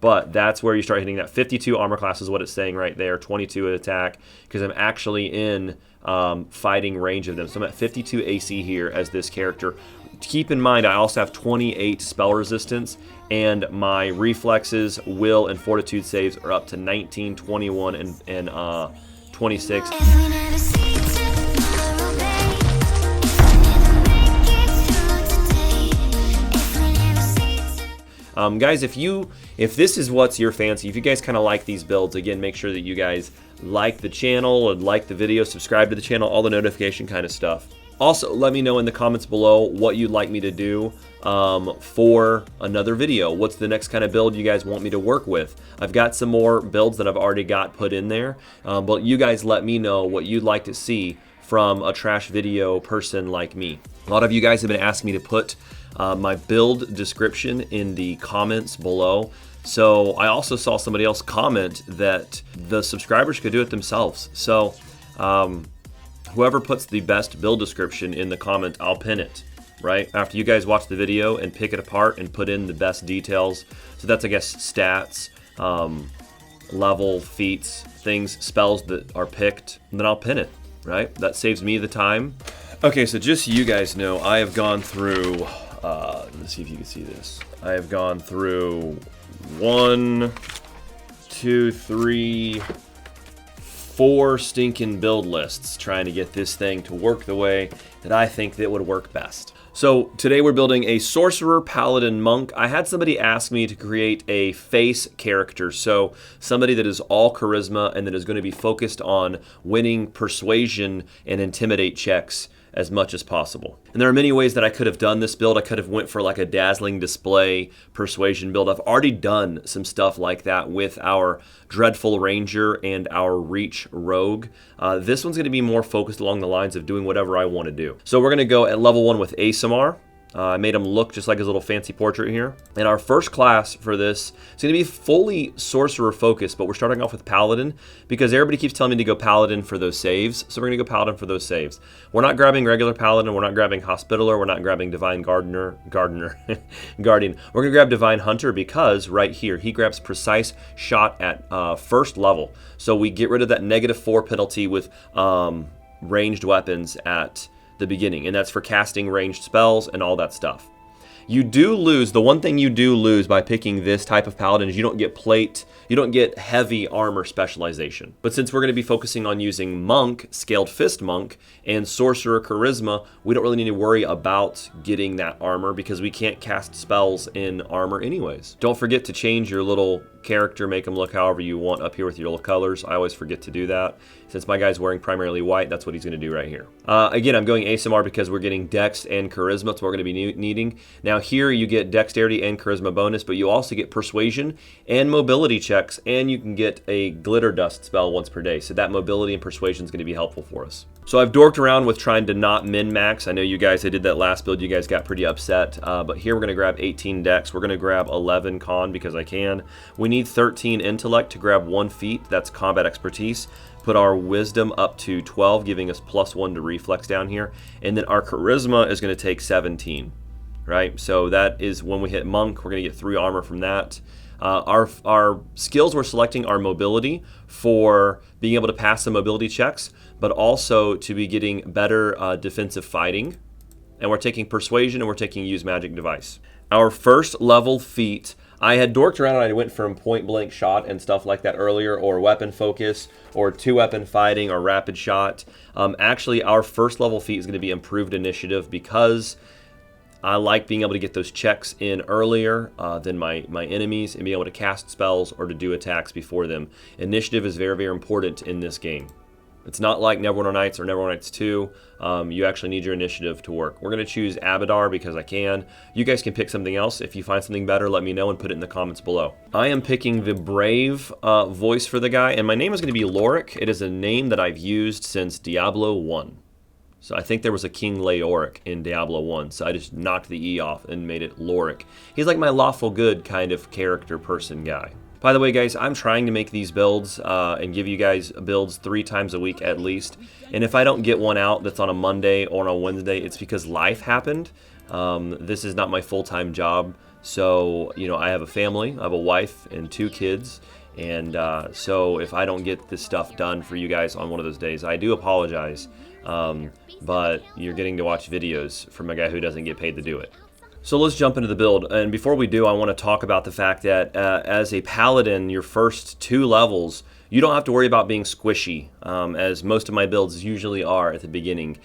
But that's where you start hitting that 52 armor class is what it's saying right there, 22 attack, because I'm actually in fighting range of them. So I'm at 52 AC here as this character. Keep in mind, I also have 28 spell resistance, and my reflexes, will, and fortitude saves are up to 19, 21, and 26. Guys, if this is what's your fancy, if you guys kind of like these builds, again, make sure that you guys like the channel and like the video, subscribe to the channel, all the notification kind of stuff. Also, let me know in the comments below what you'd like me to do for another video. What's the next kind of build you guys want me to work with? I've got some more builds that I've already got put in there, but you guys let me know what you'd like to see from a trash video person like me. A lot of you guys have been asking me to put my build description in the comments below. So I also saw somebody else comment that the subscribers could do it themselves. So whoever puts the best build description in the comment, I'll pin it, right? After you guys watch the video and pick it apart and put in the best details. So that's, I guess, stats, level, feats, things, spells that are picked, and then I'll pin it, right? That saves me the time. Okay, so just so you guys know, I have gone through, let's see if you can see this. I have gone through 1, 2, 3, 4 stinking build lists trying to get this thing to work the way that I think that would work best. So today we're building a Sorcerer, Paladin, Monk. I had somebody ask me to create a face character, so somebody that is all charisma and that is going to be focused on winning persuasion and intimidate checks as much as possible. And there are many ways that I could have done this build. I could have went for like a dazzling display persuasion build. I've already done some stuff like that with our Dreadful Ranger and our Reach Rogue. This one's gonna be more focused along the lines of doing whatever I wanna do. So we're gonna go at level 1 with ASMR. I made him look just like his little fancy portrait here. And our first class for this is going to be fully Sorcerer focused, but we're starting off with Paladin because everybody keeps telling me to go Paladin for those saves. So we're going to go Paladin for those saves. We're not grabbing regular Paladin. We're not grabbing Hospitaller. We're not grabbing Divine Guardian. We're going to grab Divine Hunter because right here, he grabs precise shot at first level. So we get rid of that -4 penalty with ranged weapons at the beginning, and that's for casting ranged spells and all that stuff. You do lose, the one thing you do lose by picking this type of Paladin is you don't get plate, you don't get heavy armor specialization. But since we're going to be focusing on using Monk, Scaled Fist Monk, and Sorcerer Charisma, we don't really need to worry about getting that armor because we can't cast spells in armor anyways. Don't forget to change your little character, make them look however you want up here with your little colors. I always forget to do that. Since my guy's wearing primarily white, that's what he's going to do right here. Again, I'm going ASMR because we're getting Dex and Charisma. That's what we're going to be needing. Now here you get Dexterity and Charisma bonus, but you also get Persuasion and Mobility checks, and you can get a Glitter Dust spell once per day. So that Mobility and Persuasion is going to be helpful for us. So I've dorked around with trying to not min-max. I know you guys, I did that last build, you guys got pretty upset. But here we're going to grab 18 Dex. We're going to grab 11 Con because I can. We need 13 Intellect to grab 1 feat. That's Combat Expertise. Put our Wisdom up to 12, giving us +1 to Reflex down here. And then our Charisma is going to take 17, right? So that is when we hit Monk, we're going to get 3 armor from that. Our skills we're selecting are Mobility for being able to pass some mobility checks, but also to be getting better defensive fighting. And we're taking Persuasion and we're taking Use Magic Device. Our first level feat, I had dorked around and I went from point blank shot and stuff like that earlier, or weapon focus, or 2-weapon fighting, or rapid shot. Actually, our first level feat is going to be improved initiative because I like being able to get those checks in earlier than my enemies and be able to cast spells or to do attacks before them. Initiative is very, very important in this game. It's not like Neverwinter Nights or Neverwinter Nights 2. You actually need your initiative to work. We're going to choose Abadar because I can. You guys can pick something else. If you find something better, let me know and put it in the comments below. I am picking the Brave voice for the guy, and my name is going to be Lorik. It is a name that I've used since Diablo 1. So I think there was a King Leoric in Diablo 1, so I just knocked the E off and made it Lorik. He's like my lawful good kind of character person guy. By the way, guys, I'm trying to make these builds and give you guys builds 3 times a week at least. And if I don't get one out that's on a Monday or on a Wednesday, it's because life happened. This is not my full-time job, So, you know, I have a family, I have a wife and 2 kids. And so if I don't get this stuff done for you guys on one of those days, I do apologize. But you're getting to watch videos from a guy who doesn't get paid to do it. So let's jump into the build. And before we do, I want to talk about the fact that as a paladin, your first 2 levels, you don't have to worry about being squishy, as most of my builds usually are at the beginning.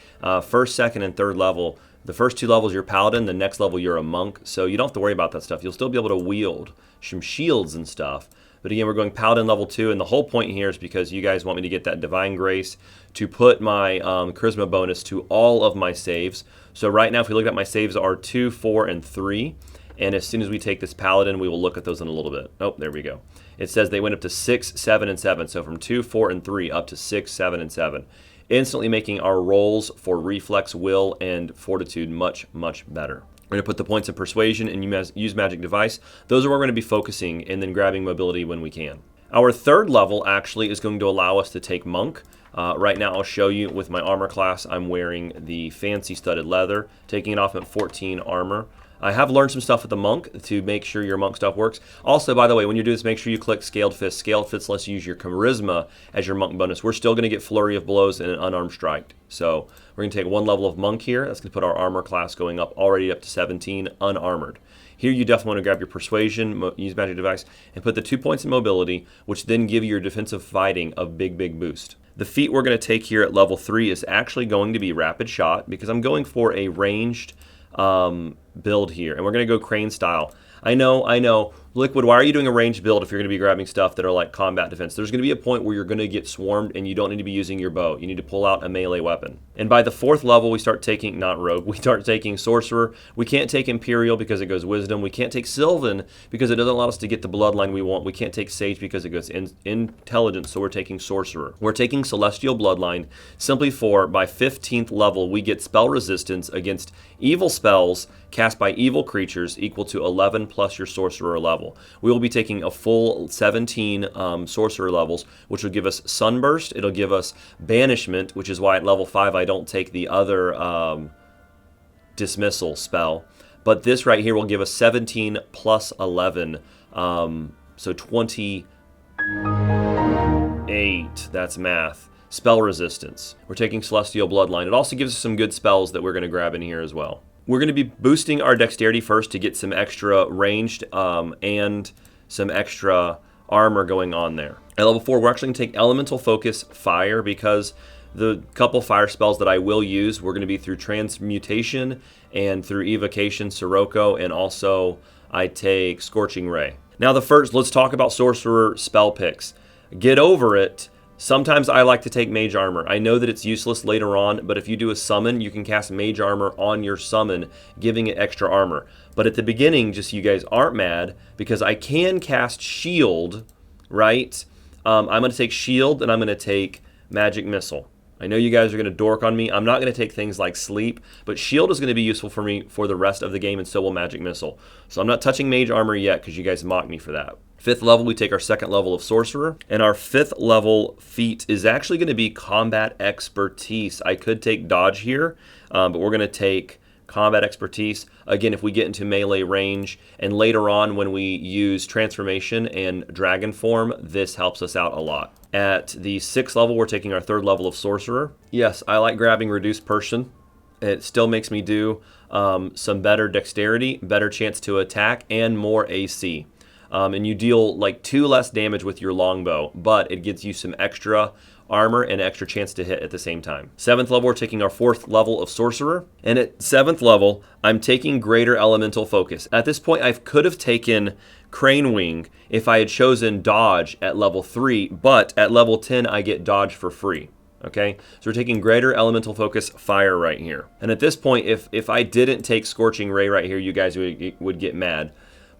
First, second, and third level, the first 2 levels you're paladin, the next level you're a monk, so you don't have to worry about that stuff. You'll still be able to wield some shields and stuff. But again, we're going Paladin level 2, and the whole point here is because you guys want me to get that Divine Grace to put my Charisma bonus to all of my saves. So right now, if we look at my saves are 2, 4, and 3. And as soon as we take this Paladin, we will look at those in a little bit. Oh, there we go. It says they went up to 6, 7, and 7. So from 2, 4, and 3 up to 6, 7, and 7. Instantly making our rolls for Reflex, Will, and Fortitude much, much better. We're going to put the points of Persuasion and use Magic Device. Those are where we're going to be focusing, and then grabbing Mobility when we can. Our third level actually is going to allow us to take Monk. Right now I'll show you with my armor class. I'm wearing the fancy studded leather, taking it off at 14 armor. I have learned some stuff with the Monk to make sure your Monk stuff works. Also, by the way, when you do this, make sure you click Scaled Fist. Scaled Fist lets you use your Charisma as your Monk bonus. We're still going to get Flurry of Blows and an Unarmed Strike. So we're going to take 1 level of Monk here. That's going to put our armor class going up already up to 17, unarmored. Here you definitely want to grab your Persuasion, use Magic Device, and put the 2 points in Mobility, which then give you your defensive fighting a big, big boost. The feat we're going to take here at level 3 is actually going to be Rapid Shot, because I'm going for a ranged build here, and we're going to go Crane style. I know. Liquid, why are you doing a ranged build if you're going to be grabbing stuff that are like combat defense? There's going to be a point where you're going to get swarmed and you don't need to be using your bow. You need to pull out a melee weapon. And by the 4th level, we start taking, not Rogue, we start taking Sorcerer. We can't take Imperial because it goes Wisdom. We can't take Sylvan because it doesn't allow us to get the bloodline we want. We can't take Sage because it goes Intelligence, so we're taking Sorcerer. We're taking Celestial Bloodline simply for, by 15th level, we get spell resistance against evil spells cast by evil creatures equal to 11 plus your Sorcerer level. We will be taking a full 17 Sorcerer levels, which will give us Sunburst. It'll give us Banishment, which is why at level 5 I don't take the other Dismissal spell. But this right here will give us 17 plus 11, so 28. That's math. Spell resistance. We're taking Celestial Bloodline. It also gives us some good spells that we're going to grab in here as well. We're going to be boosting our dexterity first to get some extra ranged and some extra armor going on there. At level 4, we're actually going to take Elemental Focus Fire, because the couple fire spells that I will use, we're going to be through Transmutation and through Evocation, Sirocco, and also I take Scorching Ray. Now let's talk about Sorcerer spell picks. Get over it. Sometimes I like to take Mage Armor. I know that it's useless later on, but if you do a summon, you can cast Mage Armor on your summon, giving it extra armor. But at the beginning, just so you guys aren't mad, because I can cast Shield, right? I'm going to take Shield, and I'm going to take Magic Missile. I know you guys are going to dork on me. I'm not going to take things like Sleep, but Shield is going to be useful for me for the rest of the game, and so will Magic Missile. So I'm not touching Mage Armor yet, because you guys mock me for that. 5th level, we take our 2nd level of Sorcerer, and our 5th level feat is actually going to be Combat Expertise. I could take Dodge here, but we're going to take Combat Expertise. Again, if we get into melee range, and later on when we use Transformation and Dragon Form, this helps us out a lot. At the 6th level, we're taking our 3rd level of Sorcerer. Yes, I like grabbing Reduced Person. It still makes me do some better dexterity, better chance to attack, and more AC. And you deal like 2 less damage with your longbow, but it gives you some extra armor and extra chance to hit at the same time. 7th level, we're taking our 4th level of Sorcerer. And at 7th level, I'm taking Greater Elemental Focus. At this point, I could have taken Crane Wing if I had chosen Dodge at level 3, but at level 10, I get Dodge for free. Okay, so we're taking Greater Elemental Focus Fire right here. And at this point, if I didn't take Scorching Ray right here, you guys would get mad.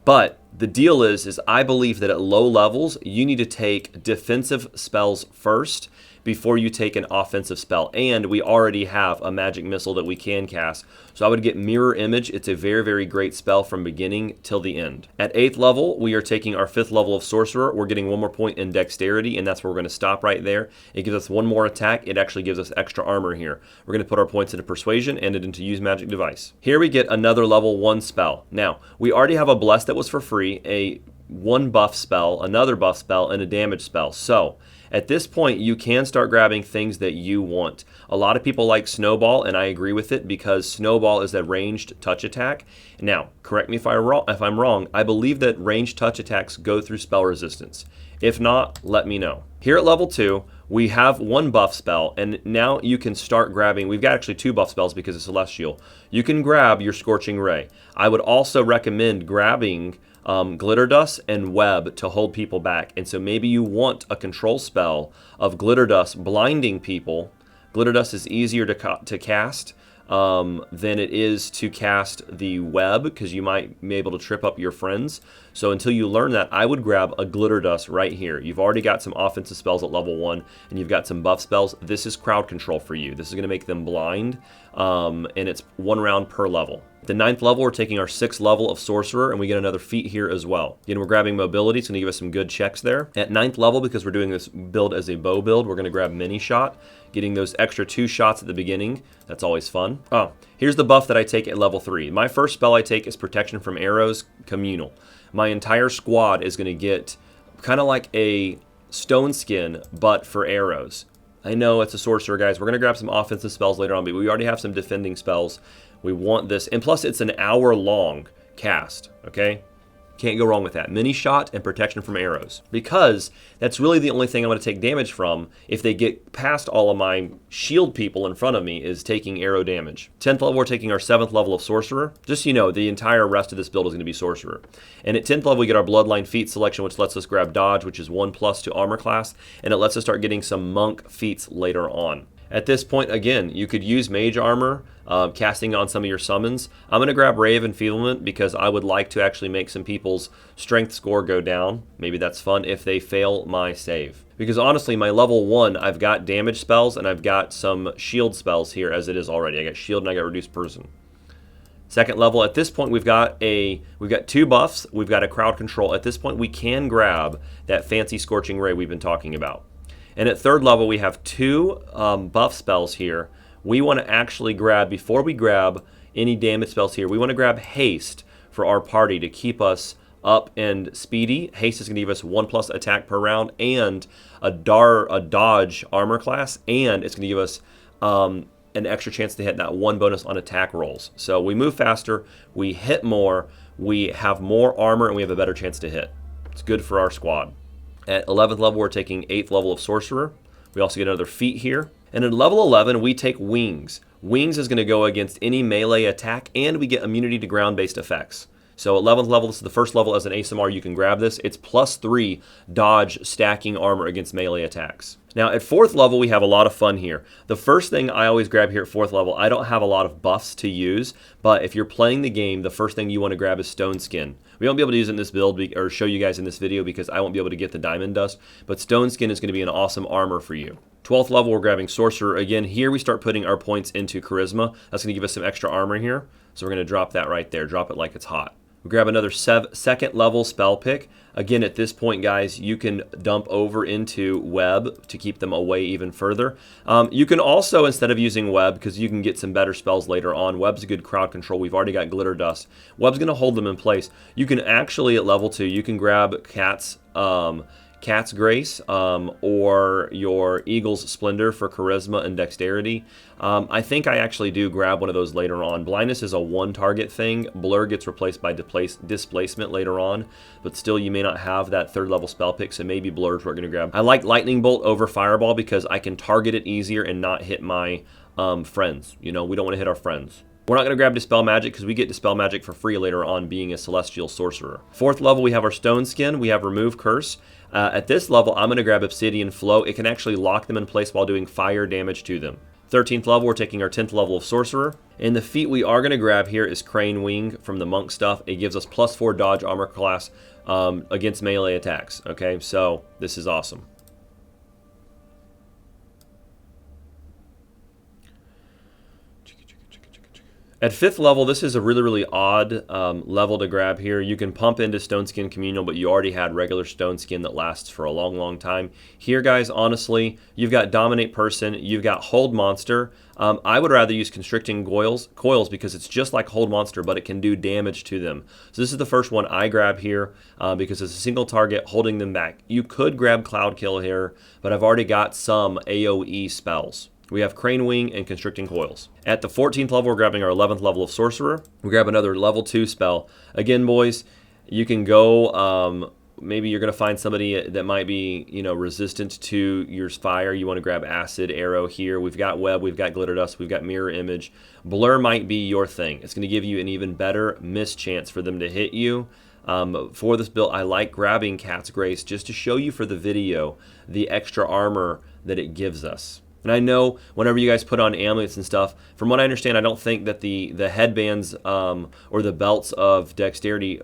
But the deal is I believe that at low levels, you need to take defensive spells first, before you take an offensive spell. And we already have a magic missile that we can cast. So I would get Mirror Image. It's a very, very great spell from beginning till the end. At 8th level, we are taking our 5th level of Sorcerer. We're getting 1 more point in Dexterity, and that's where we're going to stop right there. It gives us 1 more attack. It actually gives us extra armor here. We're going to put our points into Persuasion and it into Use Magic Device. Here we get another level 1 spell. Now, we already have a Bless that was for free, a 1 buff spell, another buff spell, and a damage spell. So, at this point, you can start grabbing things that you want. A lot of people like Snowball, and I agree with it because Snowball is a ranged touch attack. Now, correct me if I'm wrong, I believe that ranged touch attacks go through spell resistance. If not, let me know. Here at level 2, we have 1 buff spell, and now you can start grabbing. We've got actually 2 buff spells because of Celestial. You can grab your Scorching Ray. I would also recommend grabbing Glitter Dust and Web to hold people back. And so maybe you want a control spell of Glitter Dust blinding people. Glitter Dust is easier to cast than it is to cast the Web because you might be able to trip up your friends. So until you learn that, I would grab a Glitter Dust right here. You've already got some offensive spells at level 1 and you've got some buff spells. This is crowd control for you. This is going to make them blind and it's 1 round per level. At the 9th level, we're taking our 6th level of Sorcerer, and we get another feat here as well. Again, we're grabbing Mobility. It's going to give us some good checks there. At 9th level, because we're doing this build as a bow build, we're going to grab Mini Shot, getting those extra 2 shots at the beginning. That's always fun. Oh, here's the buff that I take at level 3. My first spell I take is Protection from Arrows, Communal. My entire squad is going to get kind of like a Stone Skin, but for arrows. I know it's a Sorcerer, guys. We're going to grab some offensive spells later on, but we already have some defending spells. We want this, and plus it's an hour-long cast, okay? Can't go wrong with that. Mini Shot and Protection from Arrows. Because that's really the only thing I'm going to take damage from if they get past all of my shield people in front of me is taking arrow damage. 10th level, we're taking our 7th level of Sorcerer. Just so you know, the entire rest of this build is going to be Sorcerer. And at 10th level, we get our Bloodline Feat selection, which lets us grab Dodge, which is 1+ to armor class, and it lets us start getting some Monk feats later on. At this point, again, you could use Mage Armor, casting on some of your summons. I'm going to grab Ray of Enfeeblement because I would like to actually make some people's strength score go down. Maybe that's fun if they fail my save. Because honestly, my level 1, I've got damage spells and I've got some shield spells here as it is already. I got shield and I got reduced person. 2nd level, at this point, we've got 2 buffs. We've got a crowd control. At this point, we can grab that fancy Scorching Ray we've been talking about. And at 3rd level, we have 2 buff spells here. We want to actually grab, before we grab any damage spells here, we want to grab Haste for our party to keep us up and speedy. Haste is going to give us 1+ attack per round and a dodge armor class, and it's going to give us an extra chance to hit that 1 bonus on attack rolls. So we move faster, we hit more, we have more armor, and we have a better chance to hit. It's good for our squad. At 11th level, we're taking 8th level of Sorcerer. We also get another feat here. And at level 11, we take Wings. Wings is going to go against any melee attack, and we get immunity to ground-based effects. So at 11th level, this is the first level as an ASMR, you can grab this. It's +3 dodge stacking armor against melee attacks. Now at 4th level, we have a lot of fun here. The first thing I always grab here at 4th level, I don't have a lot of buffs to use, but if you're playing the game, the first thing you want to grab is Stone Skin. We won't be able to use it in this build or show you guys in this video because I won't be able to get the Diamond Dust, but Stone Skin is going to be an awesome armor for you. 12th level, we're grabbing Sorcerer. Again, here we start putting our points into Charisma. That's going to give us some extra armor here, so we're going to drop that right there. Drop it like it's hot. We grab another 2nd level spell pick. Again, at this point, guys, you can dump over into Web to keep them away even further. You can also, instead of using Web, because you can get some better spells later on, Web's a good crowd control. We've already got Glitter Dust. Web's going to hold them in place. You can actually, at level 2, you can grab Cat's Grace or your Eagle's Splendor for Charisma and Dexterity. I think I actually do grab one of those later on. Blindness is a 1-target thing. Blur gets replaced by Displacement later on, but still you may not have that 3rd level spell pick, so maybe Blur's what we're going to grab. I like Lightning Bolt over Fireball because I can target it easier and not hit my friends. You know, we don't want to hit our friends. We're not going to grab Dispel Magic because we get Dispel Magic for free later on being a Celestial Sorcerer. 4th level, we have our Stone Skin. We have Remove Curse. At this level, I'm going to grab Obsidian Flow. It can actually lock them in place while doing fire damage to them. 13th level, we're taking our 10th level of Sorcerer. And the feat we are going to grab here is Crane Wing from the Monk stuff. It gives us +4 dodge armor class against melee attacks. Okay, so this is awesome. At 5th level, this is a really odd level to grab here. You can pump into Stone Skin Communal, but you already had regular Stone Skin that lasts for a long time. Here, guys, honestly, you've got Dominate Person, you've got Hold Monster. I would rather use Constricting Coils because it's just like Hold Monster, but it can do damage to them. So this is the first one I grab here because it's a single target holding them back. You could grab Cloud Kill here, but I've already got some AoE spells. We have Crane Wing and Constricting Coils. At the 14th level, we're grabbing our 11th level of Sorcerer. We grab another level 2 spell. Again, boys, you can go, maybe you're going to find somebody that might be, resistant to your fire. You want to grab Acid Arrow here. We've got Web, we've got Glitter Dust, we've got Mirror Image. Blur might be your thing. It's going to give you an even better miss chance for them to hit you. For this build, I like grabbing Cat's Grace just to show you for the video the extra armor that it gives us. And I know whenever you guys put on amulets and stuff, from what I understand, I don't think that the headbands or the belts of dexterity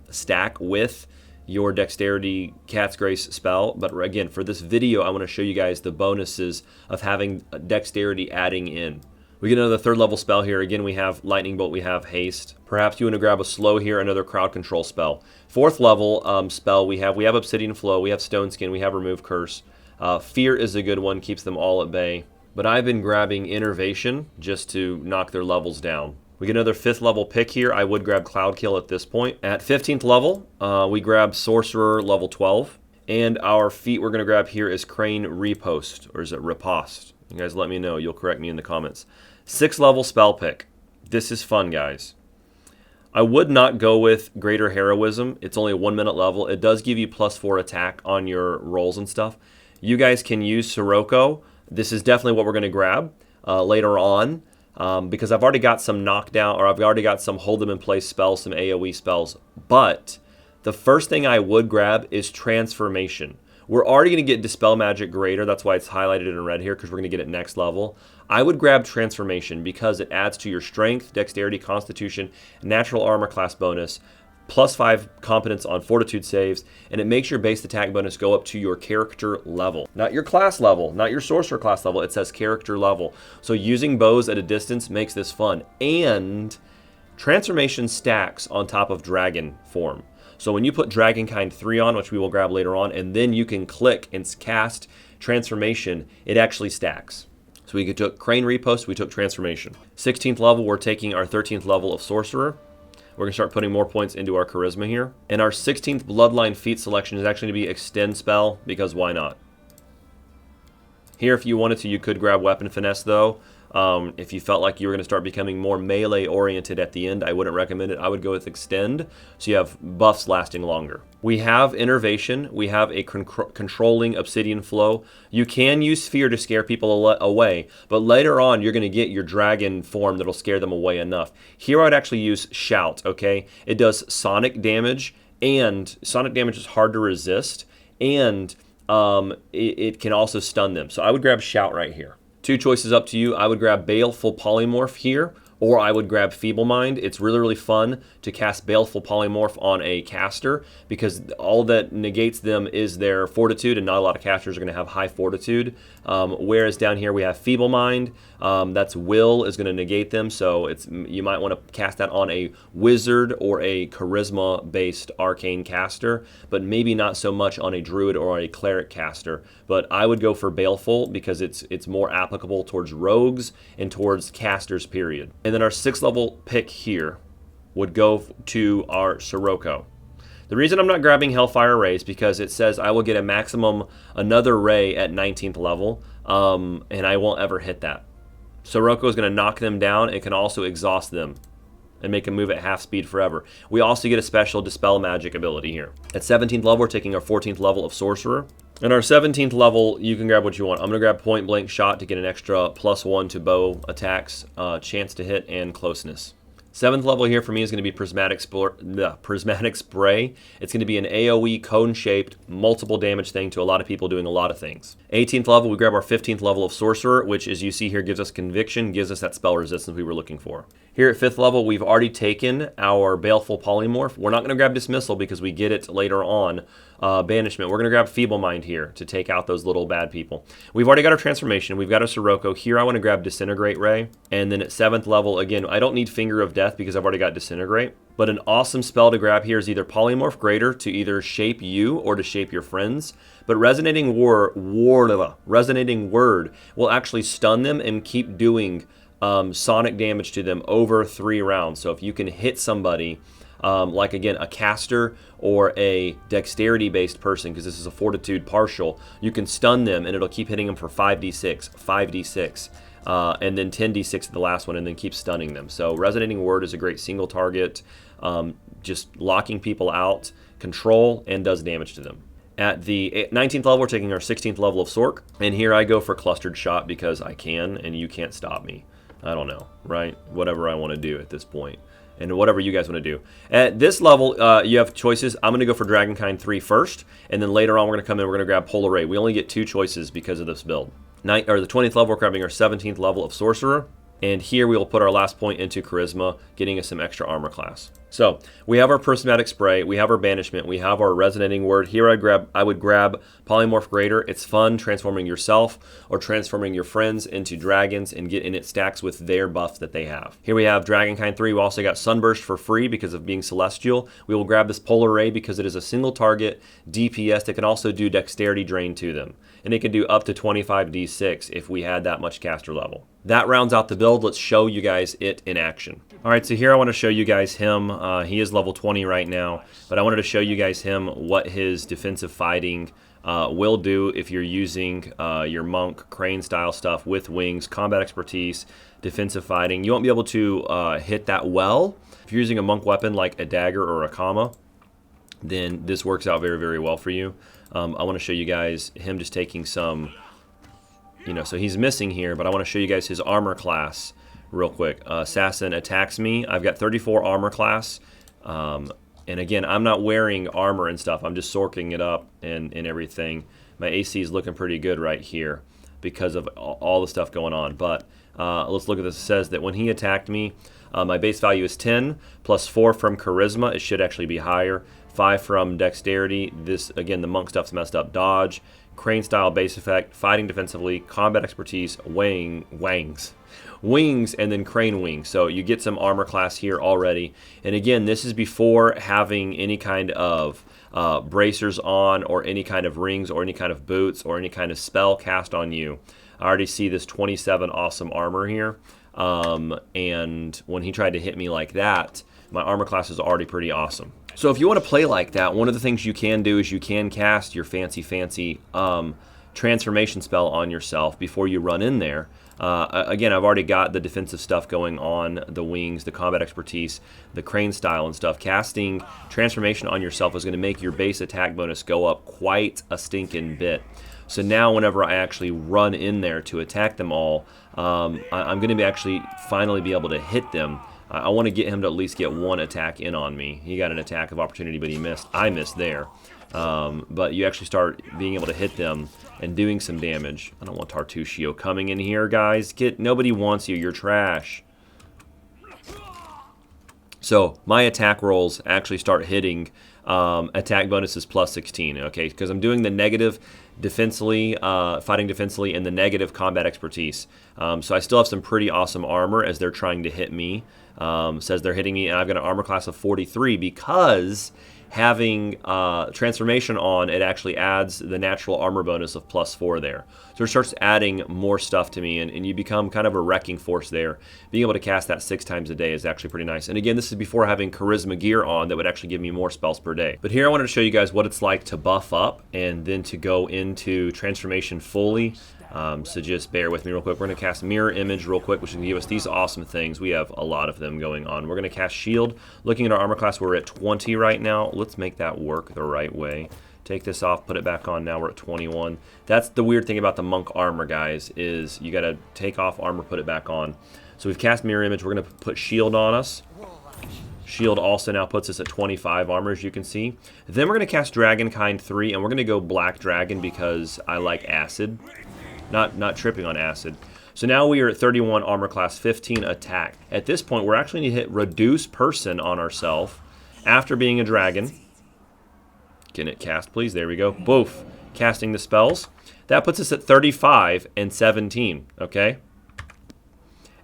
stack with your dexterity Cat's Grace spell. But again, for this video, I want to show you guys the bonuses of having dexterity adding in. We get another 3rd level spell here. Again, we have Lightning Bolt, we have Haste. Perhaps you want to grab a Slow here, another Crowd Control spell. 4th level spell, we have Obsidian Flow, we have Stone Skin, we have Remove Curse. Fear is a good one, keeps them all at bay. But I've been grabbing Innervation just to knock their levels down. We get another 5th level pick here. I would grab Cloud Kill at this point. At 15th level, we grab Sorcerer level 12. And our feat we're going to grab here is Crane Riposte, or is it Riposte? You guys let me know. You'll correct me in the comments. 6th level spell pick. This is fun, guys. I would not go with Greater Heroism. It's only a 1-minute level. It does give you +4 attack on your rolls and stuff. You guys can use Sirocco. This is definitely what we're going to grab later on because I've already got some knockdown, or I've already got some hold them in place spells, some AoE spells. But the first thing I would grab is Transformation. We're already going to get Dispel Magic Greater. That's why it's highlighted in red here, because we're going to get it next level. I would grab Transformation because it adds to your Strength, Dexterity, Constitution, Natural Armor class bonus, +5 competence on Fortitude saves, and it makes your base attack bonus go up to your character level. Not your class level, not your Sorcerer class level, it says character level. So using bows at a distance makes this fun. And Transformation stacks on top of Dragon form. So when you put Dragonkind 3 on, which we will grab later on, and then you can click and cast Transformation, it actually stacks. So we took Crane Riposte, we took Transformation. 16th level, we're taking our 13th level of Sorcerer. We're going to start putting more points into our Charisma here. And our 16th Bloodline feat selection is actually going to be Extend spell, because why not? Here, if you wanted to, you could grab Weapon Finesse, though. If you felt like you were going to start becoming more melee-oriented at the end, I wouldn't recommend it. I would go with Extend, so you have buffs lasting longer. We have Innervation. We have a controlling Obsidian Flow. You can use Fear to scare people away, but later on, you're going to get your Dragon form that'll scare them away enough. Here, I'd actually use Shout, okay? It does sonic damage, and sonic damage is hard to resist, and it can also stun them. So I would grab Shout right here. 2 choices up to you. I would grab Baleful Polymorph here, or I would grab Feeble Mind. It's really fun to cast Baleful Polymorph on a caster because all that negates them is their Fortitude, and not a lot of casters are going to have high Fortitude. Whereas down here we have Feeble Mind. That's Will is going to negate them, so you might want to cast that on a Wizard or a Charisma-based Arcane caster, but maybe not so much on a Druid or a Cleric caster. But I would go for Baleful because it's more applicable towards rogues and towards casters, period. And then our 6th level pick here would go to our Sirocco. The reason I'm not grabbing Hellfire Ray is because it says I will get a maximum another ray at 19th level, and I won't ever hit that. Sirocco is going to knock them down. It can also exhaust them and make them move at half speed forever. We also get a special Dispel Magic ability here. At 17th level, we're taking our 14th level of Sorcerer. And our 17th level, you can grab what you want. I'm going to grab Point Blank Shot to get an extra +1 to bow attacks, chance to hit, and closeness. 7th level here for me is going to be Prismatic Spray. It's going to be an AoE cone-shaped multiple damage thing to a lot of people doing a lot of things. 18th level, we grab our 15th level of Sorcerer, which, as you see here, gives us Conviction, gives us that spell resistance we were looking for. Here at 5th level, we've already taken our Baleful Polymorph. We're not going to grab Dismissal because we get it later on. Banishment. We're going to grab Feeble Mind here to take out those little bad people. We've already got our Transformation. We've got our Sirocco. Here I want to grab Disintegrate Ray. And then at 7th level, again, I don't need Finger of Death because I've already got Disintegrate. But an awesome spell to grab here is either Polymorph Greater to either shape you or to shape your friends. But Resonating Word will actually stun them and keep doing sonic damage to them over 3 rounds. So if you can hit somebody, like again a caster or a dexterity based person, because this is a fortitude partial, you can stun them and it'll keep hitting them for 5d6, 5d6, and then 10d6 at the last one, and then keep stunning them. So Resonating Word is a great single target, just locking people out, control, and does damage to them. At the 19th level, we're taking our 16th level of Sorc, and here I go for Clustered Shot because I can, and you can't stop me. I don't know, right? Whatever I want to do at this point, and whatever you guys want to do. At this level, you have choices. I'm going to go for Dragonkind 3 first, and then later on we're going to come in, we're going to grab Polar Ray. We only get 2 choices because of this build. The 20th level, we're grabbing our 17th level of Sorcerer, and here we will put our last point into Charisma, getting us some extra armor class. So we have our Prismatic Spray, we have our Banishment, we have our Resonating Word. Here I would grab Polymorph Greater. It's fun transforming yourself or transforming your friends into dragons and get in it stacks with their buff that they have. Here we have Dragonkind 3. We also got Sunburst for free because of being Celestial. We will grab this Polar Ray because it is a single target DPS that can also do Dexterity Drain to them. And it can do up to 25d6 if we had that much caster level. That rounds out the build. Let's show you guys it in action. All right, so here I want to show you guys him. He is level 20 right now, but I wanted to show you guys him, what his defensive fighting will do if you're using your monk crane style stuff with wings, combat expertise, defensive fighting. You won't be able to hit that well. If you're using a monk weapon like a dagger or a kama, then this works out very, very well for you. I want to show you guys him just taking some, so he's missing here, but I want to show you guys his armor class real quick. Assassin attacks me. I've got 34 armor class. And again, I'm not wearing armor and stuff. I'm just sorking it up and everything. My AC is looking pretty good right here because of all the stuff going on. But let's look at this. It says that when he attacked me, my base value is 10, plus 4 from Charisma. It should actually be higher. 5 from Dexterity. This, again, the monk stuff's messed up. Dodge, Crane style base effect, fighting defensively, combat expertise, wings, and then crane wings. So you get some armor class here already. And again, this is before having any kind of bracers on, or any kind of rings, or any kind of boots, or any kind of spell cast on you. I already see this 27 awesome armor here. And when he tried to hit me like that, my armor class is already pretty awesome. So if you want to play like that, one of the things you can do is you can cast your fancy transformation spell on yourself before you run in there. Again, I've already got the defensive stuff going on, the wings, the combat expertise, the crane style and stuff. Casting transformation on yourself is going to make your base attack bonus go up quite a stinking bit. So now whenever I actually run in there to attack them all, I'm going to finally be able to hit them. I want to get him to at least get one attack in on me. He got an attack of opportunity, but he missed. I missed there. But you actually start being able to hit them and doing some damage. I don't want Tartuccio coming in here, guys. Nobody wants you. You're trash. So my attack rolls actually start hitting attack bonuses plus 16, okay? Because I'm doing the negative defensively, fighting defensively, and the negative combat expertise. So I still have some pretty awesome armor as they're trying to hit me. Says they're hitting me, and I've got an armor class of 43 because having transformation on, it actually adds the natural armor bonus of plus 4 there. So it starts adding more stuff to me, and you become kind of a wrecking force there. Being able to cast that 6 times a day is actually pretty nice. And again, this is before having charisma gear on that would actually give me more spells per day. But here I wanted to show you guys what it's like to buff up and then to go into transformation fully. So just bear with me real quick. We're going to cast Mirror Image real quick, which is going to give us these awesome things. We have a lot of them going on. We're going to cast Shield. Looking at our armor class, we're at 20 right now. Let's make that work the right way. Take this off, put it back on. Now we're at 21. That's the weird thing about the monk armor, guys, is you got to take off armor, put it back on. So we've cast Mirror Image. We're going to put Shield on us. Shield also now puts us at 25 armor, as you can see. Then we're going to cast Dragonkind 3, and we're going to go Black Dragon because I like acid. Not tripping on acid. So now we are at 31 armor class, 15 attack. At this point, we're actually going to hit Reduce Person on ourselves after being a dragon. Can it cast, please? There we go. Boof. Casting the spells. That puts us at 35 and 17, okay?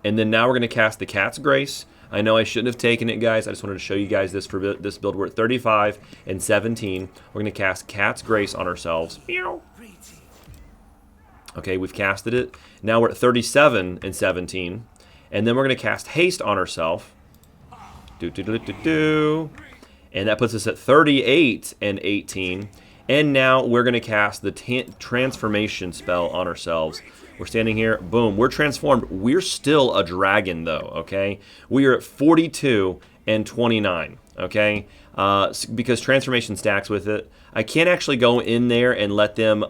And then now we're going to cast the Cat's Grace. I know I shouldn't have taken it, guys. I just wanted to show you guys this for this build. We're at 35 and 17. We're going to cast Cat's Grace on ourselves. Meow. Okay, we've casted it. Now we're at 37 and 17. And then we're going to cast Haste on ourselves. And that puts us at 38 and 18. And now we're going to cast the transformation spell on ourselves. We're standing here. Boom. We're transformed. We're still a dragon, though, okay? We are at 42 and 29, okay? Because transformation stacks with it. I can't actually go in there and let them,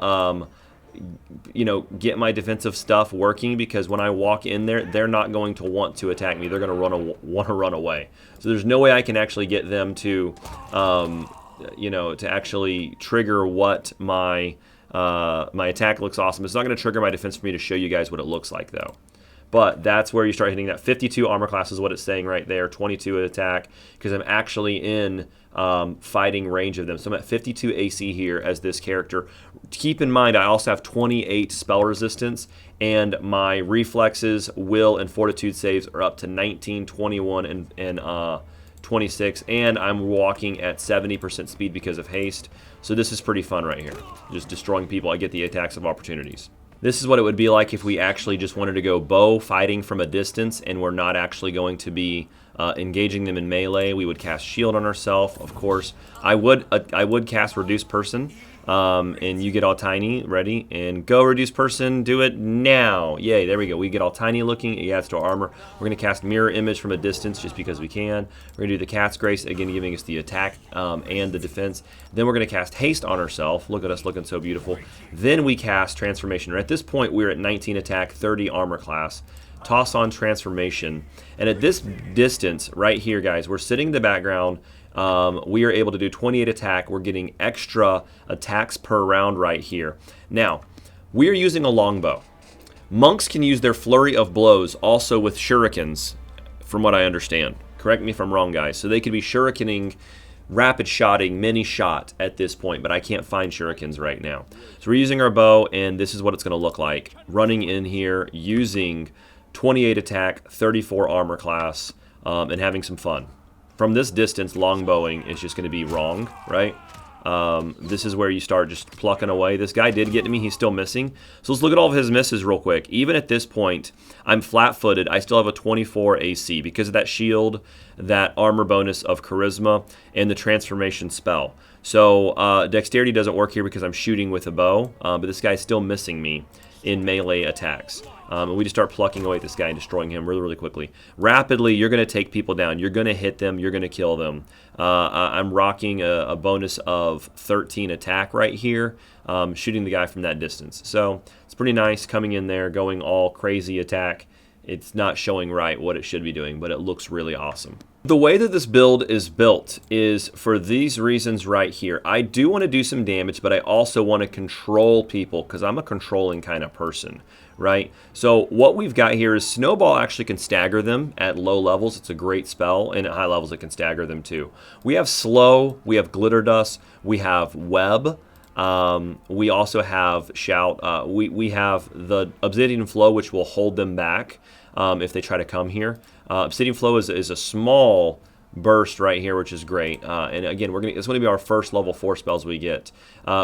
you know, get my defensive stuff working, because when I walk in there, they're not going to want to attack me. They're going to want to run away. So there's no way I can actually get them to, you know, to actually trigger what my attack looks awesome. It's not going to trigger my defense for me to show you guys what it looks like, though. But that's where you start hitting that 52 armor class is what it's saying right there, 22 attack, because I'm actually in fighting range of them. So I'm at 52 AC here as this character. Keep in mind, I also have 28 spell resistance, and my reflexes, will, and fortitude saves are up to 19, 21, and 26, and I'm walking at 70% speed because of haste. So this is pretty fun right here. Just destroying people. I get the attacks of opportunities. This is what it would be like if we actually just wanted to go bow fighting from a distance and we're not actually going to be engaging them in melee. We would cast shield on ourselves, of course. I would cast Reduce Person, and you get all tiny. Ready? And go Reduce Person. Do it now. Yay, there we go. We get all tiny looking. It adds to our armor. We're going to cast Mirror Image from a distance just because we can. We're going to do the Cat's Grace, again giving us the attack and the defense. Then we're going to cast Haste on ourselves. Look at us looking so beautiful. Then we cast Transformation. At this point, we're at 19 attack, 30 armor class. Toss on Transformation. And at this distance right here, guys, we're sitting in the background. We are able to do 28 attack. We're getting extra attacks per round right here. Now, we are using a longbow. Monks can use their flurry of blows also with shurikens, from what I understand. Correct me if I'm wrong, guys. So they could be shurikening, rapid shotting, mini shot at this point, but I can't find shurikens right now. So we're using our bow, and this is what it's going to look like. Running in here, using 28 attack, 34 armor class, and having some fun. From this distance, longbowing is just going to be wrong, right? This is where you start just plucking away. This guy did get to me. He's still missing. So let's look at all of his misses real quick. Even at this point, I'm flat-footed. I still have a 24 AC because of that shield, that armor bonus of charisma, and the transformation spell. So dexterity doesn't work here because I'm shooting with a bow, but this guy's still missing me in melee attacks. And we just start plucking away at this guy and destroying him really, really quickly. Rapidly, you're going to take people down. You're going to hit them. You're going to kill them. I'm rocking a bonus of 13 attack right here, shooting the guy from that distance. So it's pretty nice coming in there, going all crazy attack. It's not showing right what it should be doing, but it looks really awesome. The way that this build is built is for these reasons right here. I do want to do some damage, but I also want to control people because I'm a controlling kind of person, right? So what we've got here is Snowball actually can stagger them at low levels. It's a great spell, and at high levels it can stagger them too. We have Slow, we have Glitter Dust, we have Web, we also have Shout. We have the Obsidian Flow, which will hold them back if they try to come here. Obsidian Flow is a small burst right here, which is great. And again, it's going to be our first level 4 spells we get.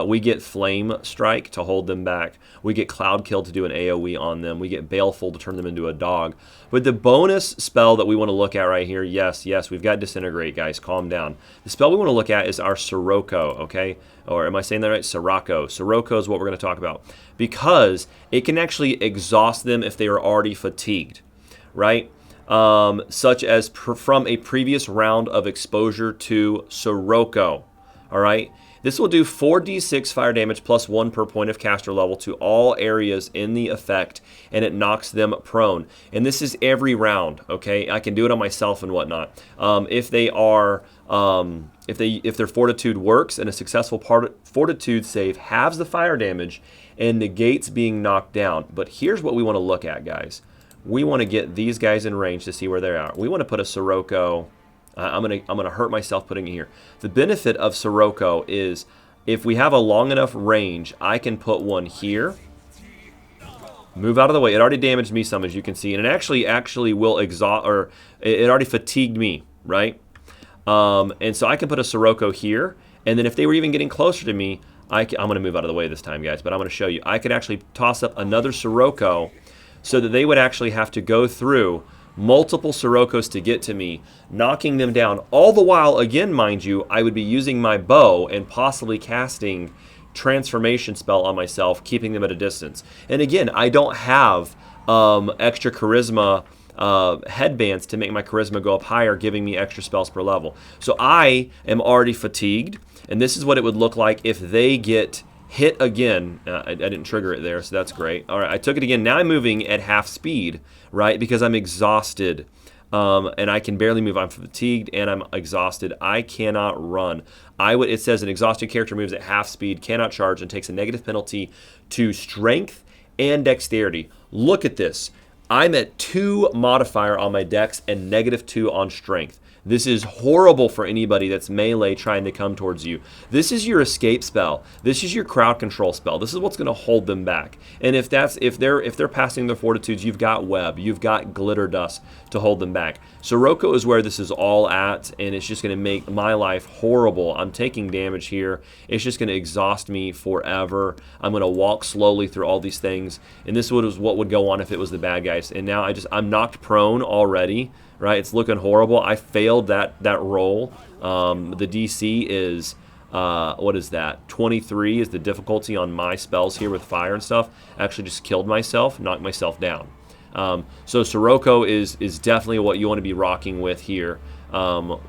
We get Flame Strike to hold them back. We get Cloud Kill to do an AoE on them. We get Baleful to turn them into a dog. But the bonus spell that we want to look at right here, yes, we've got Disintegrate, guys. Calm down. The spell we want to look at is our Sirocco, okay? Or am I saying that right? Sirocco. Sirocco is what we're going to talk about. Because it can actually exhaust them if they are already fatigued, right? Such as from a previous round of exposure to Sirocco. All right. This will do 4d6 fire damage plus 1 per point of caster level to all areas in the effect, and it knocks them prone. And this is every round, okay? I can do it on myself and whatnot. If they are, if their fortitude works, and a successful fortitude save halves the fire damage and negates being knocked down. But here's what we want to look at, guys. We want to get these guys in range to see where they are. We want to put a Sirocco. I'm gonna hurt myself putting it here. The benefit of Sirocco is if we have a long enough range, I can put one here. Move out of the way. It already damaged me some, as you can see, and it actually will exhaust, or it already fatigued me, right? And so I can put a Sirocco here, and then if they were even getting closer to me, I'm going to move out of the way this time, guys, but I'm going to show you. I could actually toss up another Sirocco so that they would actually have to go through multiple Siroccos to get to me, knocking them down. All the while, again, mind you, I would be using my bow and possibly casting transformation spell on myself, keeping them at a distance. And again, I don't have extra charisma headbands to make my charisma go up higher, giving me extra spells per level. So I am already fatigued, and this is what it would look like if they get hit again. I didn't trigger it there, so that's great. All right, I took it again. Now I'm moving at half speed, right, because I'm exhausted, and I can barely move. I'm fatigued and I'm exhausted. I cannot run. It says an exhausted character moves at half speed, cannot charge, and takes a negative penalty to strength and dexterity. Look at this. I'm at 2 modifier on my dex and -2 on strength. This is horrible for anybody that's melee trying to come towards you. This is your escape spell. This is your crowd control spell. This is what's going to hold them back. And if they're passing their fortitudes, you've got web, you've got glitter dust to hold them back. Sirocco is where this is all at, and it's just going to make my life horrible. I'm taking damage here. It's just going to exhaust me forever. I'm going to walk slowly through all these things, and this was what would go on if it was the bad guys. And now I'm knocked prone already. Right, it's looking horrible. I failed that roll. The DC is, what is that? 23 is the difficulty on my spells here with fire and stuff. I actually just killed myself, knocked myself down. So Sirocco is definitely what you want to be rocking with here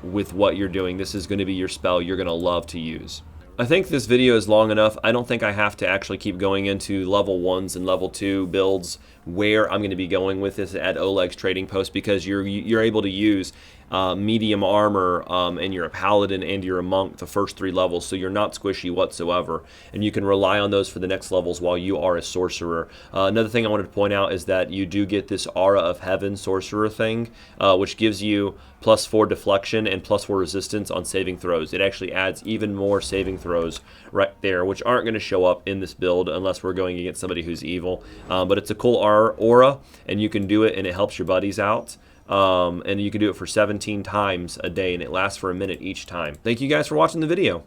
with what you're doing. This is going to be your spell you're going to love to use. I think this video is long enough. I don't think I have to actually keep going into level 1s and level 2 builds where I'm going to be going with this at Oleg's Trading Post, because you're able to use medium armor and you're a paladin and you're a monk the first 3 levels, so you're not squishy whatsoever, and you can rely on those for the next levels while you are a sorcerer. Another thing I wanted to point out is that you do get this Aura of Heaven sorcerer thing, which gives you +4 deflection and +4 resistance on saving throws. It actually adds even more saving throws right there, which aren't going to show up in this build unless we're going against somebody who's evil. But it's a cool aura, and you can do it, and it helps your buddies out. And you can do it for 17 times a day, and it lasts for a minute each time. Thank you guys for watching the video.